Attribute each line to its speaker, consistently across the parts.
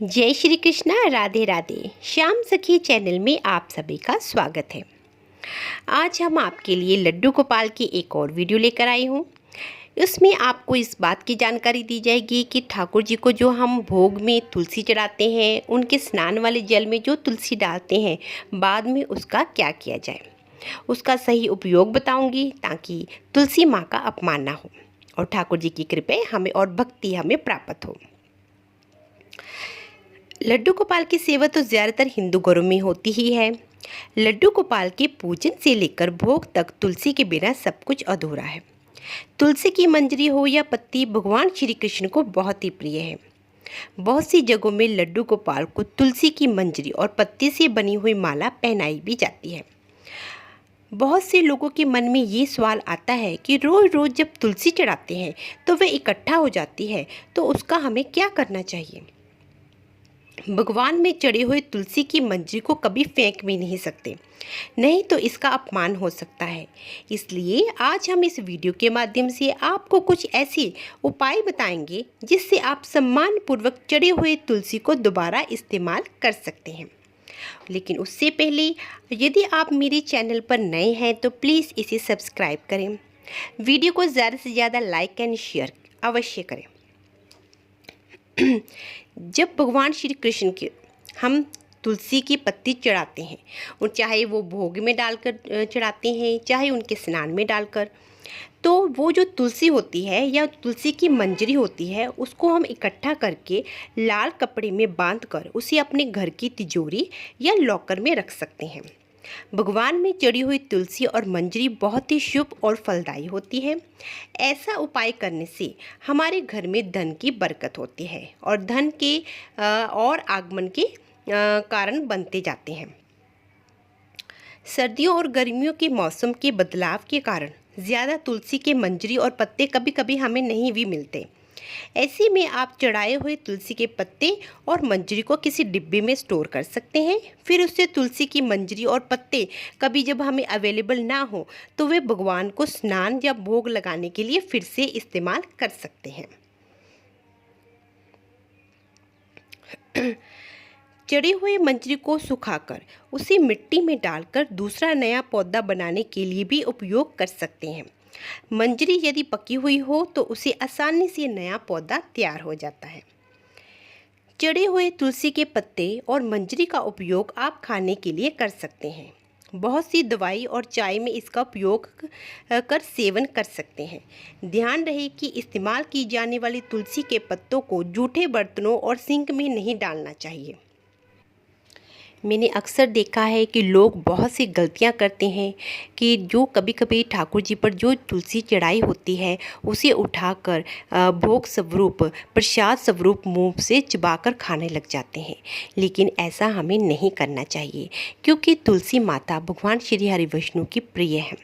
Speaker 1: जय श्री कृष्णा, राधे राधे। श्याम सखी चैनल में आप सभी का स्वागत है। आज हम आपके लिए लड्डू गोपाल की एक और वीडियो लेकर आई हूँ। उसमें आपको इस बात की जानकारी दी जाएगी कि ठाकुर जी को जो हम भोग में तुलसी चढ़ाते हैं, उनके स्नान वाले जल में जो तुलसी डालते हैं, बाद में उसका क्या किया जाए, उसका सही उपयोग बताऊंगी, ताकि तुलसी माँ का अपमान ना हो और ठाकुर जी की कृपा हमें और भक्ति हमें प्राप्त हो। लड्डू गोपाल की सेवा तो ज़्यादातर हिंदू घरों में होती ही है। लड्डू गोपाल के पूजन से लेकर भोग तक तुलसी के बिना सब कुछ अधूरा है। तुलसी की मंजरी हो या पत्ती, भगवान श्री कृष्ण को बहुत ही प्रिय है। बहुत सी जगहों में लड्डू गोपाल को तुलसी की मंजरी और पत्ती से बनी हुई माला पहनाई भी जाती है। बहुत से लोगों के मन में ये सवाल आता है कि रोज़ रोज़ जब तुलसी चढ़ाते हैं तो वह इकट्ठा हो जाती है, तो उसका हमें क्या करना चाहिए। भगवान में चढ़े हुए तुलसी की मंजरी को कभी फेंक भी नहीं सकते, नहीं तो इसका अपमान हो सकता है। इसलिए आज हम इस वीडियो के माध्यम से आपको कुछ ऐसे उपाय बताएंगे जिससे आप सम्मानपूर्वक चढ़े हुए तुलसी को दोबारा इस्तेमाल कर सकते हैं। लेकिन उससे पहले यदि आप मेरे चैनल पर नए हैं तो प्लीज़ इसे सब्सक्राइब करें, वीडियो को ज़्यादा से ज़्यादा लाइक एंड शेयर अवश्य करें। जब भगवान श्री कृष्ण के हम तुलसी की पत्ती चढ़ाते हैं, और चाहे वो भोग में डालकर चढ़ाते हैं, चाहे उनके स्नान में डालकर, तो वो जो तुलसी होती है या तुलसी की मंजरी होती है, उसको हम इकट्ठा करके लाल कपड़े में बांधकर उसे अपने घर की तिजोरी या लॉकर में रख सकते हैं। भगवान में चढ़ी हुई तुलसी और मंजरी बहुत ही शुभ और फलदायी होती है। ऐसा उपाय करने से हमारे घर में धन की बरकत होती है और धन के और आगमन के कारण बनते जाते हैं। सर्दियों और गर्मियों के मौसम के बदलाव के कारण ज़्यादा तुलसी के मंजरी और पत्ते कभी कभी हमें नहीं भी मिलते। ऐसे में आप चढ़ाए हुए तुलसी के पत्ते और मंजरी को किसी डिब्बे में स्टोर कर सकते हैं। फिर उससे तुलसी की मंजरी और पत्ते कभी जब हमें अवेलेबल ना हो तो वे भगवान को स्नान या भोग लगाने के लिए फिर से इस्तेमाल कर सकते हैं। चढ़े हुए मंजरी को सुखाकर उसे मिट्टी में डालकर दूसरा नया पौधा बनाने के लिए भी उपयोग कर सकते हैं। मंजरी यदि पकी हुई हो तो उसे आसानी से नया पौधा तैयार हो जाता है। चढ़े हुए तुलसी के पत्ते और मंजरी का उपयोग आप खाने के लिए कर सकते हैं। बहुत सी दवाई और चाय में इसका उपयोग कर सेवन कर सकते हैं। ध्यान रहे कि इस्तेमाल की जाने वाली तुलसी के पत्तों को जूठे बर्तनों और सिंक में नहीं डालना चाहिए। मैंने अक्सर देखा है कि लोग बहुत सी गलतियां करते हैं कि जो कभी कभी ठाकुर जी पर जो तुलसी चढ़ाई होती है उसे उठाकर भोग स्वरूप, प्रसाद स्वरूप मुंह से चबाकर खाने लग जाते हैं। लेकिन ऐसा हमें नहीं करना चाहिए, क्योंकि तुलसी माता भगवान श्री हरिविष्णु की प्रिय है।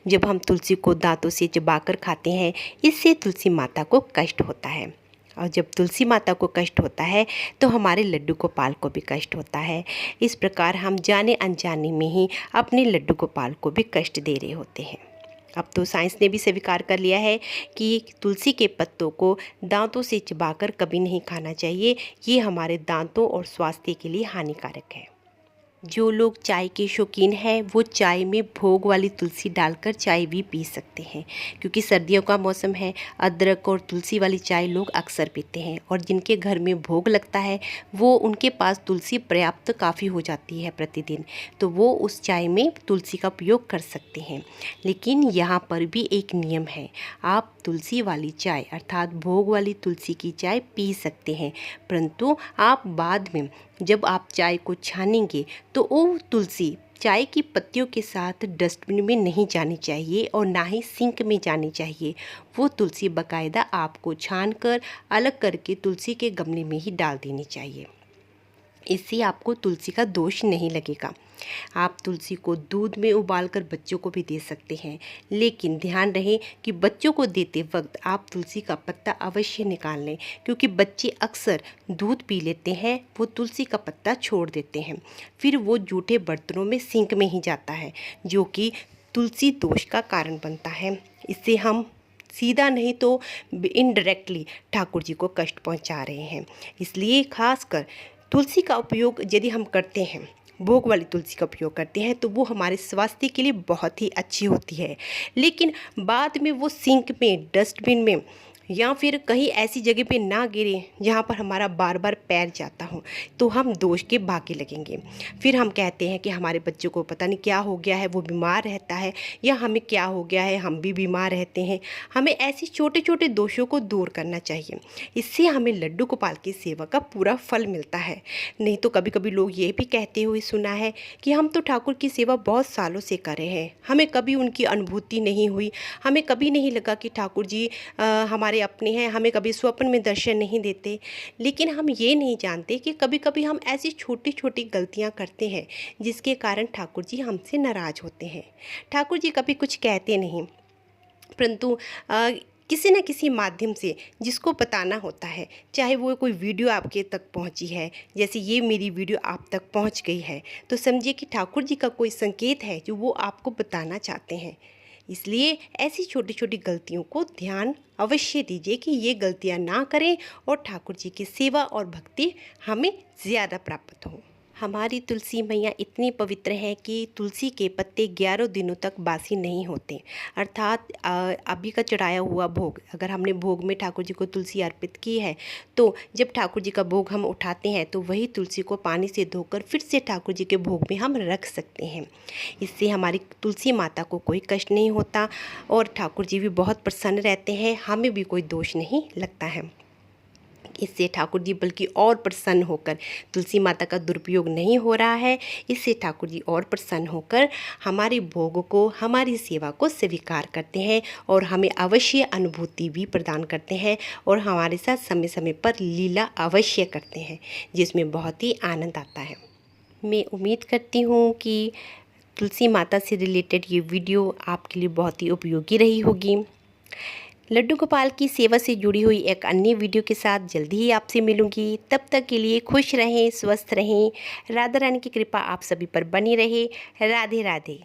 Speaker 1: जब हम तुलसी को दांतों से चबाकर खाते हैं, इससे तुलसी माता को कष्ट होता है, और जब तुलसी माता को कष्ट होता है तो हमारे लड्डू गोपाल को भी कष्ट होता है। इस प्रकार हम जाने अनजाने में ही अपने लड्डू गोपाल को भी कष्ट दे रहे होते हैं। अब तो साइंस ने भी स्वीकार कर लिया है कि तुलसी के पत्तों को दांतों से चबाकर कभी नहीं खाना चाहिए। ये हमारे दांतों और स्वास्थ्य के लिए हानिकारक है। जो लोग चाय के शौकीन हैं वो चाय में भोग वाली तुलसी डालकर चाय भी पी सकते हैं, क्योंकि सर्दियों का मौसम है। अदरक और तुलसी वाली चाय लोग अक्सर पीते हैं, और जिनके घर में भोग लगता है वो उनके पास तुलसी पर्याप्त काफ़ी हो जाती है प्रतिदिन, तो वो उस चाय में तुलसी का उपयोग कर सकते हैं। लेकिन यहाँ पर भी एक नियम है, आप तुलसी वाली चाय अर्थात भोग वाली तुलसी की चाय पी सकते हैं, परंतु आप बाद में जब आप चाय को छानेंगे तो वो तुलसी चाय की पत्तियों के साथ डस्टबिन में नहीं जानी चाहिए और ना ही सिंक में जानी चाहिए। वो तुलसी बाकायदा आपको छानकर अलग करके तुलसी के गमले में ही डाल देनी चाहिए। इससे आपको तुलसी का दोष नहीं लगेगा। आप तुलसी को दूध में उबालकर बच्चों को भी दे सकते हैं, लेकिन ध्यान रहे कि बच्चों को देते वक्त आप तुलसी का पत्ता अवश्य निकाल लें, क्योंकि बच्चे अक्सर दूध पी लेते हैं, वो तुलसी का पत्ता छोड़ देते हैं, फिर वो जूठे बर्तनों में सिंक में ही जाता है, जो कि तुलसी दोष का कारण बनता है। इससे हम सीधा नहीं तो इनडायरेक्टली ठाकुर जी को कष्ट पहुंचा रहे हैं। इसलिए खासकर तुलसी का उपयोग यदि हम करते हैं, भोग वाली तुलसी का उपयोग करते हैं, तो वो हमारे स्वास्थ्य के लिए बहुत ही अच्छी होती है। लेकिन बाद में वो सिंक में, डस्टबिन में या फिर कहीं ऐसी जगह पे ना गिरे जहाँ पर हमारा बार बार पैर जाता हो, तो हम दोष के भागे लगेंगे। फिर हम कहते हैं कि हमारे बच्चों को पता नहीं क्या हो गया है, वो बीमार रहता है, या हमें क्या हो गया है, हम भी बीमार रहते हैं। हमें ऐसे छोटे छोटे दोषों को दूर करना चाहिए। इससे हमें लड्डू गोपाल की सेवा का पूरा फल मिलता है। नहीं तो कभी कभी लोग ये भी कहते हुए सुना है कि हम तो ठाकुर की सेवा बहुत सालों से कर रहे हैं, हमें कभी उनकी अनुभूति नहीं हुई, हमें कभी नहीं लगा कि ठाकुर जी हमारे अपने हैं, हमें कभी स्वप्न में दर्शन नहीं देते। लेकिन हम ये नहीं जानते कि कभी कभी हम ऐसी छोटी छोटी गलतियां करते हैं जिसके कारण ठाकुर जी हमसे नाराज़ होते हैं। ठाकुर जी कभी कुछ कहते नहीं, परंतु किसी न किसी माध्यम से जिसको बताना होता है, चाहे वो कोई वीडियो आपके तक पहुंची है, जैसे ये मेरी वीडियो आप तक पहुंच गई है, तो समझिए कि ठाकुर जी का कोई संकेत है जो वो आपको बताना चाहते हैं। इसलिए ऐसी छोटी छोटी गलतियों को ध्यान अवश्य दीजिए कि ये गलतियां ना करें और ठाकुर जी की सेवा और भक्ति हमें ज़्यादा प्राप्त हो। हमारी तुलसी मैया इतनी पवित्र है कि तुलसी के पत्ते 11 दिनों तक बासी नहीं होते। अर्थात अभी का चढ़ाया हुआ भोग, अगर हमने भोग में ठाकुर जी को तुलसी अर्पित की है, तो जब ठाकुर जी का भोग हम उठाते हैं तो वही तुलसी को पानी से धोकर फिर से ठाकुर जी के भोग में हम रख सकते हैं। इससे हमारी तुलसी माता को कोई कष्ट नहीं होता और ठाकुर जी भी बहुत प्रसन्न रहते हैं, हमें भी कोई दोष नहीं लगता है। इससे ठाकुर जी बल्कि और प्रसन्न होकर, तुलसी माता का दुरुपयोग नहीं हो रहा है, इससे ठाकुर जी और प्रसन्न होकर हमारे भोग को, हमारी सेवा को स्वीकार करते हैं और हमें अवश्य अनुभूति भी प्रदान करते हैं और हमारे साथ समय समय पर लीला अवश्य करते हैं, जिसमें बहुत ही आनंद आता है। मैं उम्मीद करती हूँ कि तुलसी माता से रिलेटेड ये वीडियो आपके लिए बहुत ही उपयोगी रही होगी। लड्डू गोपाल की सेवा से जुड़ी हुई एक अन्य वीडियो के साथ जल्दी ही आपसे मिलूंगी। तब तक के लिए खुश रहें, स्वस्थ रहें। राधा रानी की कृपा आप सभी पर बनी रहे। राधे राधे।